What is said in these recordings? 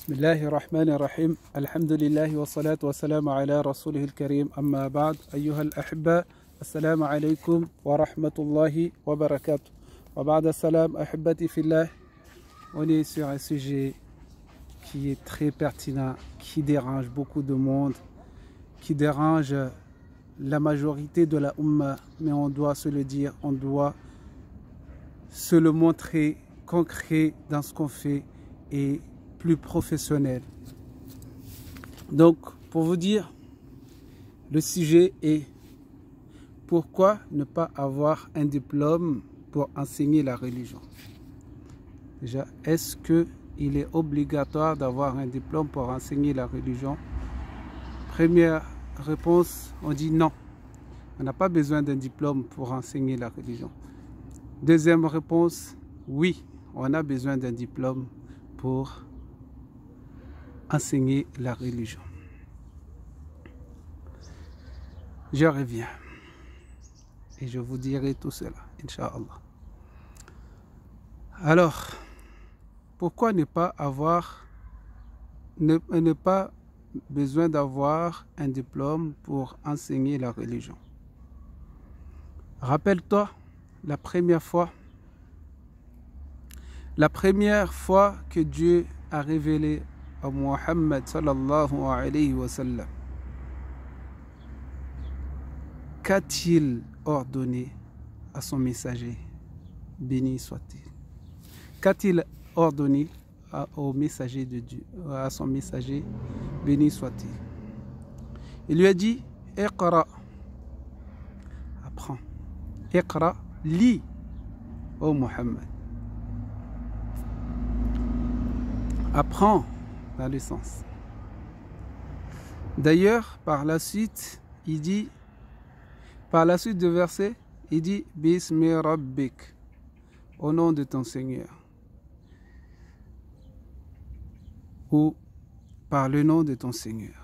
بسم الله الرحمن الرحيم الحمد لله والصلاة والسلام على رسوله الكريم أما بعد أيها الأحبة السلام عليكم ورحمة الله وبركاته وبعد السلام أحبتي في الله. On est sur un sujet qui est très pertinent, qui dérange beaucoup de monde, qui dérange la majorité de la Ummah, mais on doit se le dire, on doit se le montrer concret dans ce qu'on fait et plus professionnel. Donc, pour vous dire, le sujet est pourquoi ne pas avoir un diplôme pour enseigner la religion. Déjà, est-ce qu'il est obligatoire d'avoir un diplôme pour enseigner la religion? Première réponse, on dit non. On n'a pas besoin d'un diplôme pour enseigner la religion. Deuxième réponse, oui, on a besoin d'un diplôme pour enseigner la religion. Je reviens et je vous dirai tout cela, Inch'Allah. Alors, pourquoi ne pas besoin d'avoir un diplôme pour enseigner la religion? Rappelle-toi la première fois que Dieu a révélé à Muhammad sallallahu alayhi wa sallam. Qu'a-t-il ordonné à son messager, béni soit-il? Qu'a-t-il ordonné au messager de Dieu, à son messager, béni soit-il? Il lui a dit, Iqra, apprends. Iqra, lis, ô Muhammad. Apprends dans le sens. D'ailleurs, par la suite du verset, il dit Bismi Rabbik, au nom de ton Seigneur, ou par le nom de ton Seigneur.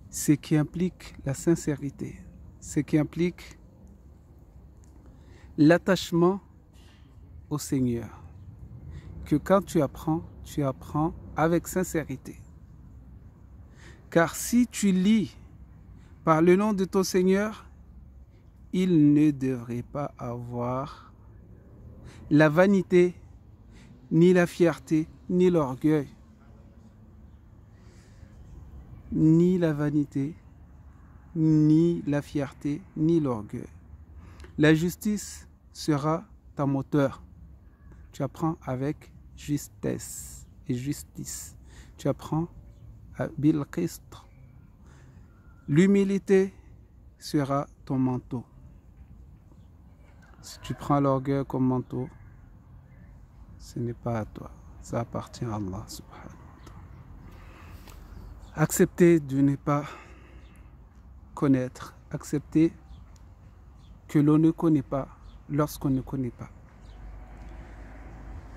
Ce qui implique la sincérité, ce qui implique l'attachement au Seigneur. Que quand tu apprends avec sincérité. Car si tu lis par le nom de ton Seigneur, il ne devrait pas avoir la vanité, ni la fierté, ni l'orgueil. Ni la vanité, ni la fierté, ni l'orgueil. La justice sera ta moteur. Tu apprends avec justesse et justice. Tu apprends à bil qist. L'humilité sera ton manteau. Si tu prends l'orgueil comme manteau, ce n'est pas à toi, ça appartient à Allah subhanahu wa ta'ala. Accepter de ne pas connaître, accepter que l'on ne connaît pas lorsqu'on ne connaît pas.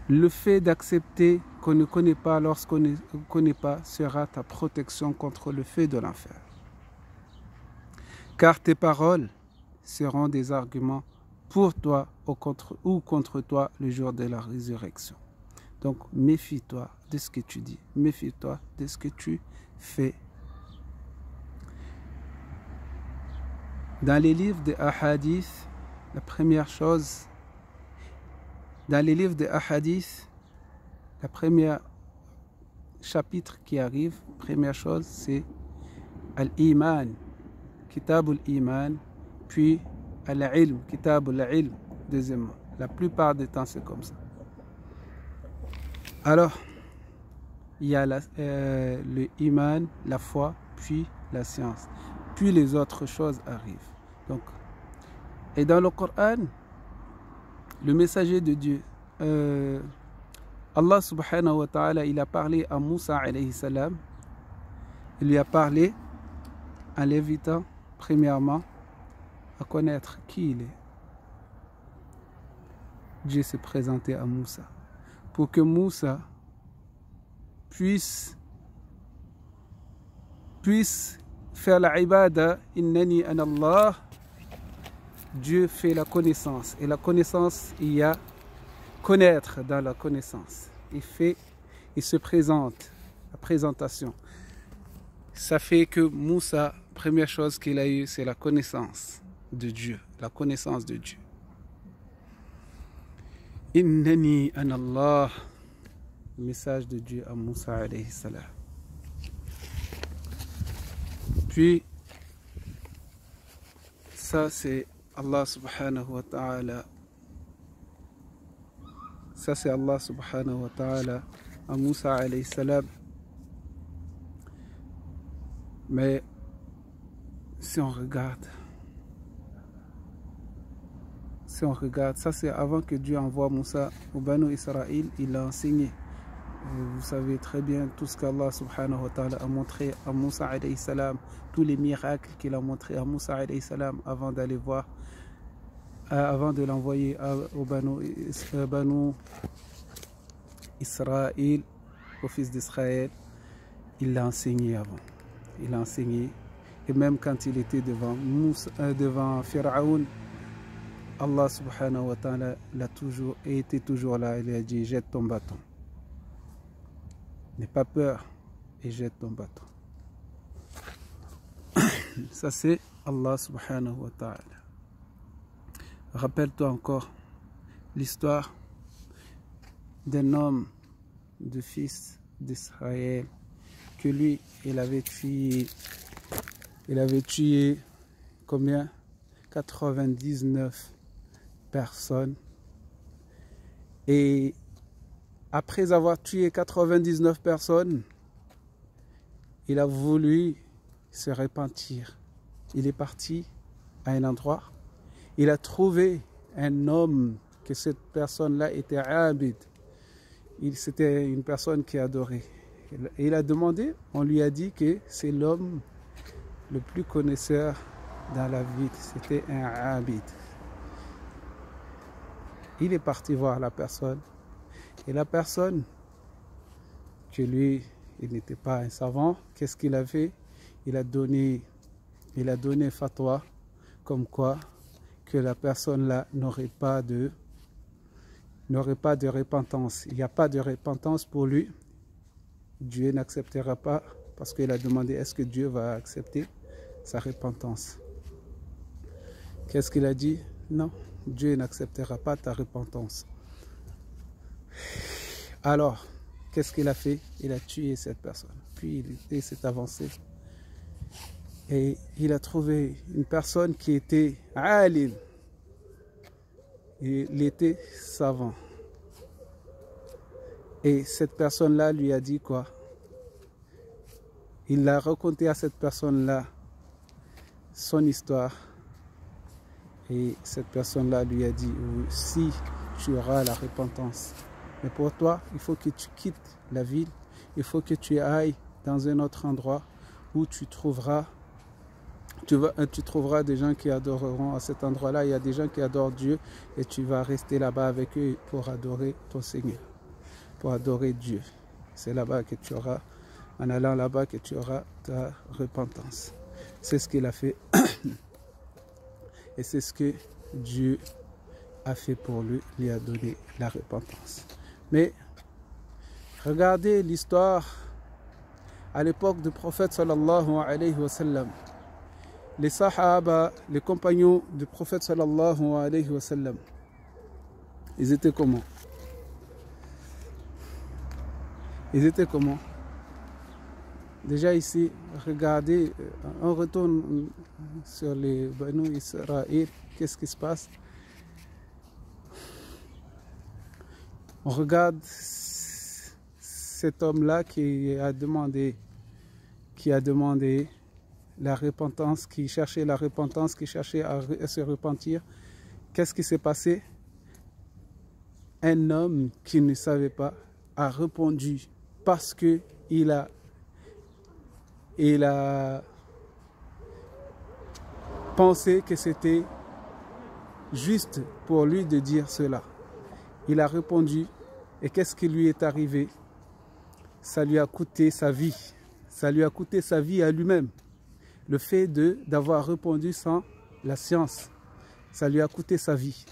Le fait d'accepter qu'on ne connaît pas lorsqu'on ne connaît pas sera ta protection contre le feu de l'enfer. Car tes paroles seront des arguments pour toi ou contre toi le jour de la résurrection. Donc méfie-toi de ce que tu dis, méfie-toi de ce que tu fais. Dans les livres de Ahadith, la première chose, dans les livres de Ahadith, la première chapitre qui arrive, première chose, c'est Al-Iman, Kitab al-Iman, puis Al-Ilm, Kitab al-Ilm, deuxièmement. La plupart du temps, c'est comme ça. Alors, il y a le Iman, la foi, puis la science. Puis les autres choses arrivent. Donc, et dans le Coran, le messager de Dieu, Allah subhanahu wa ta'ala, il a parlé à Moussa alayhi salam. Il lui a parlé en l'invitant premièrement à connaître qui il est. Dieu s'est présenté à Moussa pour que Moussa puisse faire la ibada, innani ana Allah. Dieu fait la connaissance, et la connaissance, il y a connaître dans la connaissance. il se présente, la présentation. Ça fait que Moussa, première chose qu'il a eue, c'est la connaissance de Dieu, la connaissance de Dieu. Innani an Allah, le message de Dieu à Moussa alayhi salam. Puis, ça c'est Allah subhanahu wa ta'ala. Ça c'est Allah subhanahu wa ta'ala à Moussa alayhi salam. Mais si on regarde, ça c'est avant que Dieu envoie Moussa au Banu Israël, il a enseigné. Vous savez très bien tout ce qu'Allah subhanahu wa ta'ala a montré à Moussa alayhi salam, tous les miracles qu'il a montré à Moussa alayhi salam avant d'aller voir, avant de l'envoyer au Banu Israël, au fils d'Israël. Il l'a enseigné avant. Il a enseigné. Et même quand il était devant Pharaon, Allah subhanahu wa ta'ala était toujours là. Il a dit: jette ton bâton. N'aie pas peur et jette ton bâton. Ça c'est Allah subhanahu wa ta'ala. Rappelle-toi encore l'histoire d'un homme, de fils d'Israël, que lui, il avait tué combien? 99 personnes. Et après avoir tué 99 personnes, il a voulu se repentir. Il est parti à un endroit. Il a trouvé un homme, que cette personne-là était abid. C'était une personne qui adorait. Et il a demandé, on lui a dit que c'est l'homme le plus connaisseur dans la ville. C'était un abid. Il est parti voir la personne. Et la personne, que lui, il n'était pas un savant, qu'est-ce qu'il a fait? Il a donné fatwa, comme quoi que la personne là n'aurait pas de repentance. Il n'y a pas de repentance pour lui. Dieu n'acceptera pas, parce qu'il a demandé: est-ce que Dieu va accepter sa repentance? Qu'est-ce qu'il a dit? Non, Dieu n'acceptera pas ta repentance. Alors, qu'est-ce qu'il a fait? Il a tué cette personne. Puis il s'est avancé. Et il a trouvé une personne qui était alim. Il était savant. Et cette personne-là lui a dit quoi? Il a raconté à cette personne-là son histoire. Et cette personne-là lui a dit: si tu auras la repentance. Mais pour toi, il faut que tu quittes la ville. Il faut que tu ailles dans un autre endroit où tu trouveras des gens qui adoreront à cet endroit-là. Il y a des gens qui adorent Dieu et tu vas rester là-bas avec eux pour adorer ton Seigneur, pour adorer Dieu. C'est là-bas que tu auras, en allant là-bas, que tu auras ta repentance. C'est ce qu'il a fait. Et c'est ce que Dieu a fait pour lui, lui a donné la repentance. Mais regardez l'histoire à l'époque du prophète sallallahu alayhi wa sallam. Les sahaba, les compagnons du prophète sallallahu alayhi wa sallam, ils étaient comment? Ils étaient comment? Déjà ici, regardez, on retourne sur les Banu Israël. Qu'est-ce qui se passe? On regarde cet homme-là qui a demandé la repentance, qui cherchait la repentance, qui cherchait à se repentir. Qu'est-ce qui s'est passé? Un homme qui ne savait pas a répondu parce que il a pensé que c'était juste pour lui de dire cela. Il a répondu, et qu'est-ce qui lui est arrivé? Ça lui a coûté sa vie. Ça lui a coûté sa vie à lui-même. Le fait d'avoir répondu sans la science, ça lui a coûté sa vie.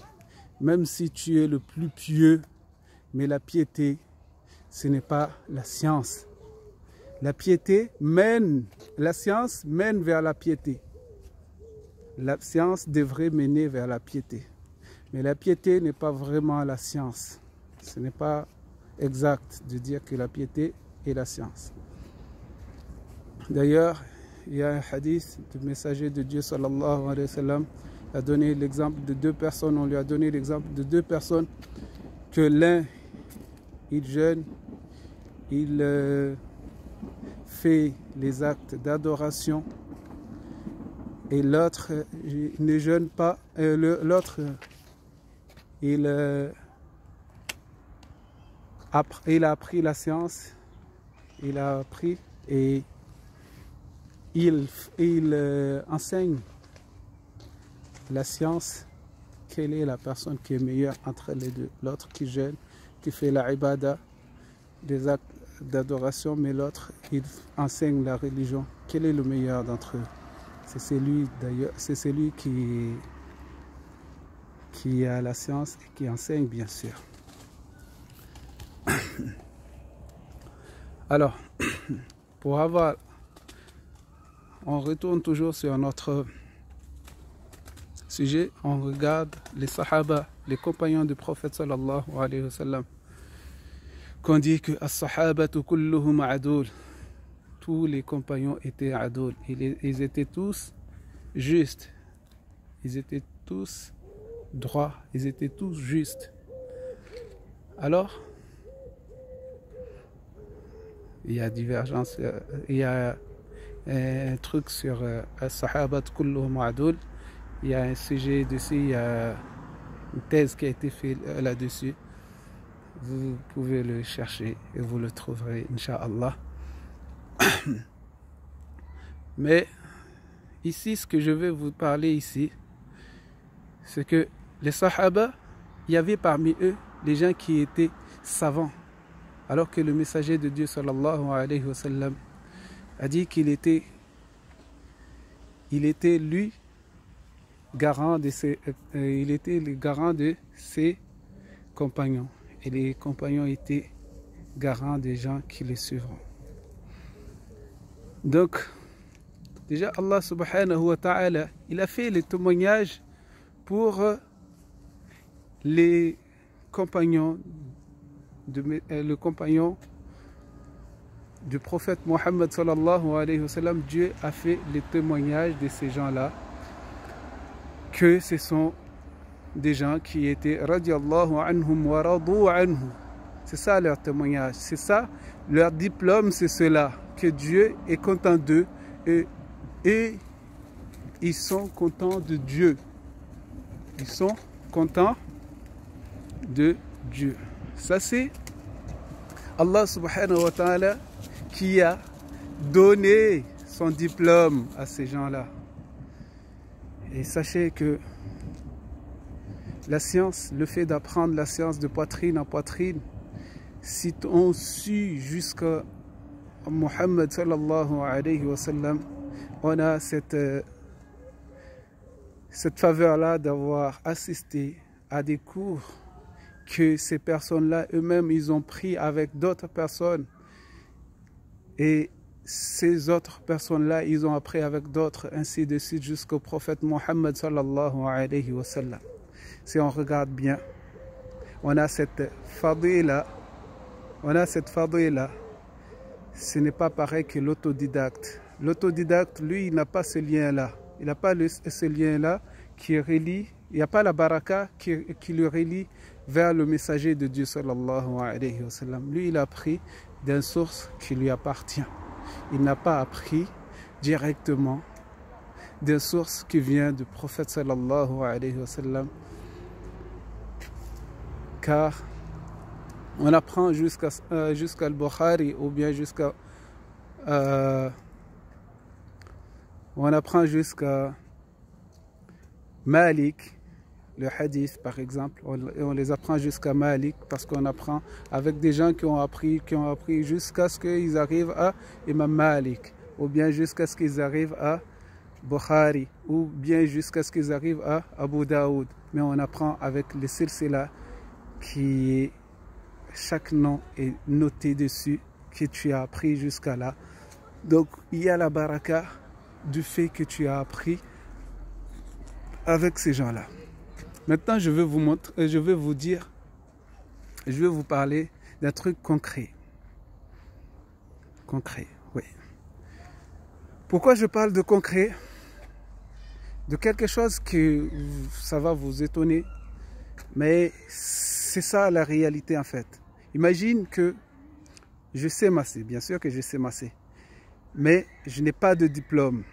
Même si tu es le plus pieux, mais la piété ce n'est pas la science. La piété mène, la science mène vers la piété. La science devrait mener vers la piété. Mais la piété n'est pas vraiment la science. Ce n'est pas exact de dire que la piété est la science. D'ailleurs, il y a un hadith du messager de Dieu sallallahu alayhi wa sallam a donné l'exemple de deux personnes. On lui a donné l'exemple de deux personnes que l'un, il jeûne, il fait les actes d'adoration et l'autre ne jeûne pas. L'autre, il a appris la science, il a appris et il enseigne la science. Quelle est la personne qui est meilleure entre les deux? L'autre qui jeûne, qui fait la ibada, des actes d'adoration, mais l'autre il enseigne la religion. Quel est le meilleur d'entre eux? C'est celui d'ailleurs, c'est celui qui a la science et qui enseigne, bien sûr. Alors, pour avoir, on retourne toujours sur notre sujet, on regarde les sahaba, les compagnons du prophète sallallahu alayhi wa sallam, qu'on dit que as-sahabatu kulluhum adoul, tous les compagnons étaient adoul, ils étaient tous justes, ils étaient tous droits, ils étaient tous justes. Alors, il y a divergence, il y a un truc sur as-sahabat kulluhum adoul. Il y a un sujet dessus, il y a une thèse qui a été faite là-dessus. Vous pouvez le chercher et vous le trouverez, Inch'Allah. Mais ici, ce que je vais vous parler ici, c'est que les Sahaba, il y avait parmi eux les gens qui étaient savants, alors que le messager de Dieu, sallallahu alayhi wa sallam, a dit qu'il était lui garant de il était le garant de ses compagnons, et les compagnons étaient garants des gens qui les suivront. Donc, déjà Allah subhanahu wa ta'ala, il a fait les témoignages pour les compagnons, le compagnon du prophète Mohammed sallallahu alayhi wa sallam. Dieu a fait les témoignages de ces gens-là, que ce sont des gens qui étaient radiallahu anhum wa radu anhu. C'est ça leur témoignage, c'est ça leur diplôme, c'est cela, que Dieu est content d'eux et ils sont contents de Dieu. Ils sont contents de Dieu. Ça, c'est Allah subhanahu wa ta'ala qui a donné son diplôme à ces gens-là. Et sachez que la science, le fait d'apprendre la science de poitrine en poitrine, si on suit jusqu'à Muhammad sallallahu alayhi wa sallam, on a cette faveur-là d'avoir assisté à des cours que ces personnes-là eux-mêmes, ils ont pris avec d'autres personnes. Et ces autres personnes-là, ils ont appris avec d'autres, ainsi de suite, jusqu'au prophète Mohammed sallallahu alayhi wa sallam. Si on regarde bien, on a cette fadila, ce n'est pas pareil que l'autodidacte. L'autodidacte, lui, il n'a pas ce lien-là. Il n'a pas ce lien-là qui relie, il n'y a pas la baraka qui le relie vers le messager de Dieu sallallahu alayhi wa sallam. Lui, il a appris d'une source qui lui appartient. Il n'a pas appris directement d'une source qui vient du prophète sallallahu alayhi wa sallam, car on apprend jusqu'à Al-Bukhari ou bien jusqu'à on apprend jusqu'à Malik, le hadith par exemple, on les apprend jusqu'à Malik, parce qu'on apprend avec des gens qui ont appris jusqu'à ce qu'ils arrivent à Imam Malik, ou bien jusqu'à ce qu'ils arrivent à Bukhari, ou bien jusqu'à ce qu'ils arrivent à Abu Daoud. Mais on apprend avec les silsila qui est chaque nom est noté dessus que tu as appris jusqu'à là. Donc il y a la baraka du fait que tu as appris avec ces gens-là. Maintenant, je vais vous montrer, je vais vous parler d'un truc concret. Concret, oui. Pourquoi je parle de concret? De quelque chose que ça va vous étonner, mais c'est ça la réalité en fait. Imagine que je sais masser, bien sûr que je sais masser, mais je n'ai pas de diplôme.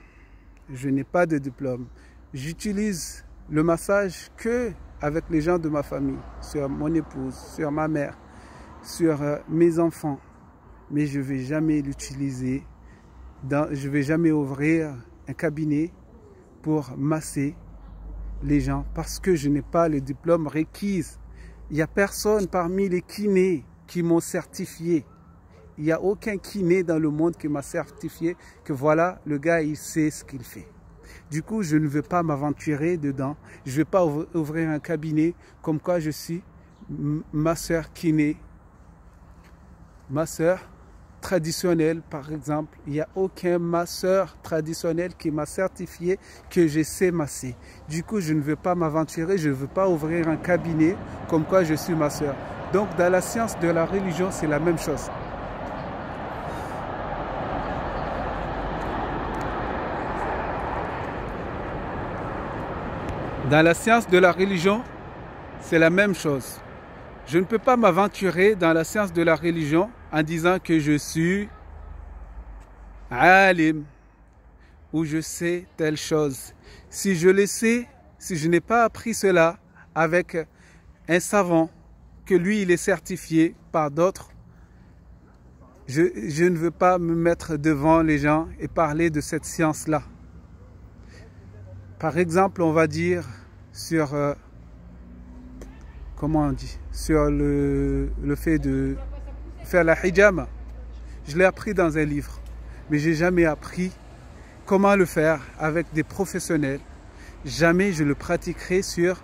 Je n'ai pas de diplôme. J'utilise le massage que avec les gens de ma famille, sur mon épouse, sur ma mère, sur mes enfants. Mais je ne vais jamais l'utiliser, je ne vais jamais ouvrir un cabinet pour masser les gens parce que je n'ai pas le diplôme requis. Il n'y a personne parmi les kinés qui m'ont certifié. Il n'y a aucun kiné dans le monde qui m'a certifié que voilà, le gars, il sait ce qu'il fait. Du coup, je ne veux pas m'aventurer dedans. Je ne vais pas ouvrir un cabinet comme quoi je suis masseur kiné. Masseur traditionnel, par exemple. Il n'y a aucun masseur traditionnel qui m'a certifié que je sais masser. Du coup, je ne veux pas m'aventurer. Je ne veux pas ouvrir un cabinet comme quoi je suis masseur. Donc, dans la science de la religion, c'est la même chose. Dans la science de la religion, c'est la même chose. Je ne peux pas m'aventurer dans la science de la religion en disant que je suis alim ou je sais telle chose. Si je le sais, si je n'ai pas appris cela avec un savant, que lui il est certifié par d'autres, je ne veux pas me mettre devant les gens et parler de cette science-là. Par exemple, on va dire sur, comment on dit, sur le fait de faire la hijama. Je l'ai appris dans un livre, mais je n'ai jamais appris comment le faire avec des professionnels. Jamais je le pratiquerai sur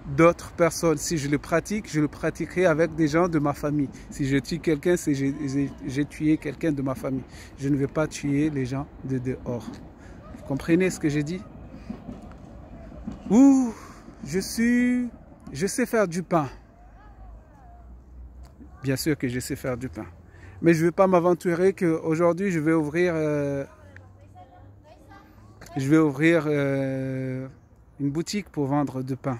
d'autres personnes. Si je le pratique, je le pratiquerai avec des gens de ma famille. Si je tue quelqu'un, c'est j'ai tué quelqu'un de ma famille. Je ne vais pas tuer les gens de dehors. Vous comprenez ce que j'ai dit? Ou je sais faire du pain. Bien sûr que je sais faire du pain. Mais je ne vais pas m'aventurer qu'aujourd'hui je vais ouvrir, une boutique pour vendre du pain.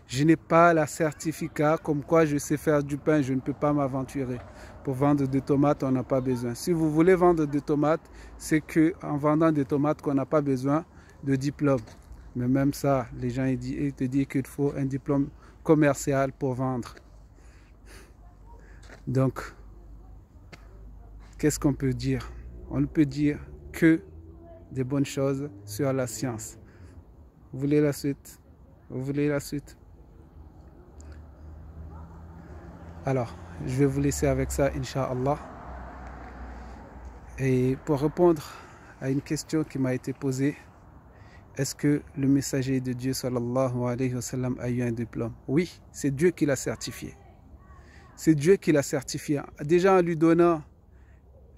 Je n'ai pas la certificat comme quoi je sais faire du pain, je ne peux pas m'aventurer. Pour vendre des tomates, on n'a pas besoin. Si vous voulez vendre des tomates, c'est qu'en vendant des tomates qu'on n'a pas besoin de diplôme. Mais même ça, les gens ils te disent qu'il faut un diplôme commercial pour vendre. Donc, qu'est-ce qu'on peut dire? On ne peut dire que des bonnes choses sur la science. Vous voulez la suite? Vous voulez la suite? Alors, je vais vous laisser avec ça, Inch'Allah. Et pour répondre à une question qui m'a été posée, est-ce que le messager de Dieu, sallallahu alayhi wa sallam, a eu un diplôme? Oui, c'est Dieu qui l'a certifié. C'est Dieu qui l'a certifié. Déjà en lui donnant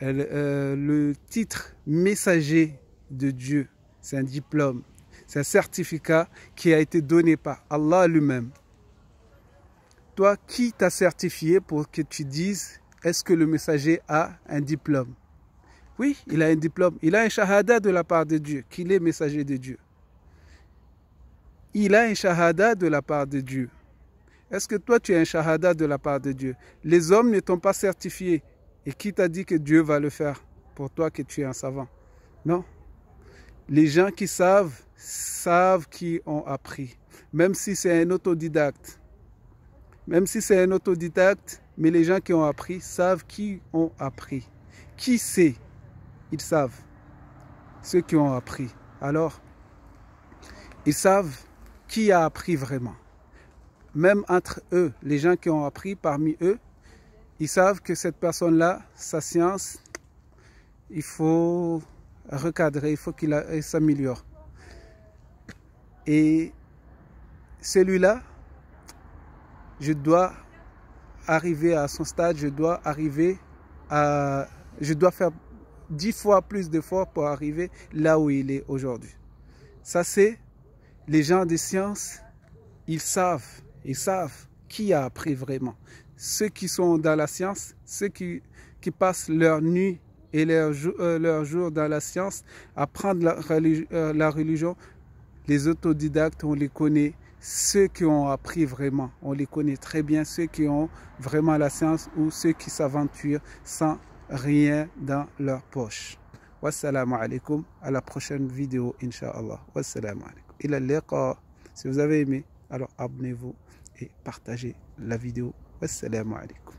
le titre messager de Dieu, c'est un diplôme. C'est un certificat qui a été donné par Allah lui-même. Toi, qui t'a certifié pour que tu dises, est-ce que le messager a un diplôme? Oui, il a un diplôme. Il a un shahada de la part de Dieu, qu'il est messager de Dieu. Il a un shahada de la part de Dieu. Est-ce que toi, tu as un shahada de la part de Dieu? Les hommes ne t'ont pas certifié. Et qui t'a dit que Dieu va le faire pour toi, que tu es un savant? Non. Les gens qui savent qui ont appris. Même si c'est un autodidacte. Même si c'est un autodidacte, mais les gens qui ont appris savent qui ont appris. Qui sait? Ils savent. Ceux qui ont appris. Alors, ils savent qui a appris vraiment. Même entre eux, les gens qui ont appris parmi eux, ils savent que cette personne-là, sa science, il faut recadrer, il faut qu'il s'améliore. Et celui-là, je dois arriver à son stade, je dois faire 10 fois plus d'efforts pour arriver là où il est aujourd'hui. Ça, c'est les gens des sciences, ils savent qui a appris vraiment. Ceux qui sont dans la science, ceux qui passent leur nuit et leur jour dans la science, apprendre la religion, les autodidactes, on les connaît. Ceux qui ont appris vraiment, on les connaît très bien. Ceux qui ont vraiment la science ou ceux qui s'aventurent sans rien dans leur poche. Wassalamu alaikum. À la prochaine vidéo, Inch'Allah. Wassalamu alaikum. Ila liqa. Si vous avez aimé, alors abonnez-vous et partagez la vidéo. Wassalamu alaikum.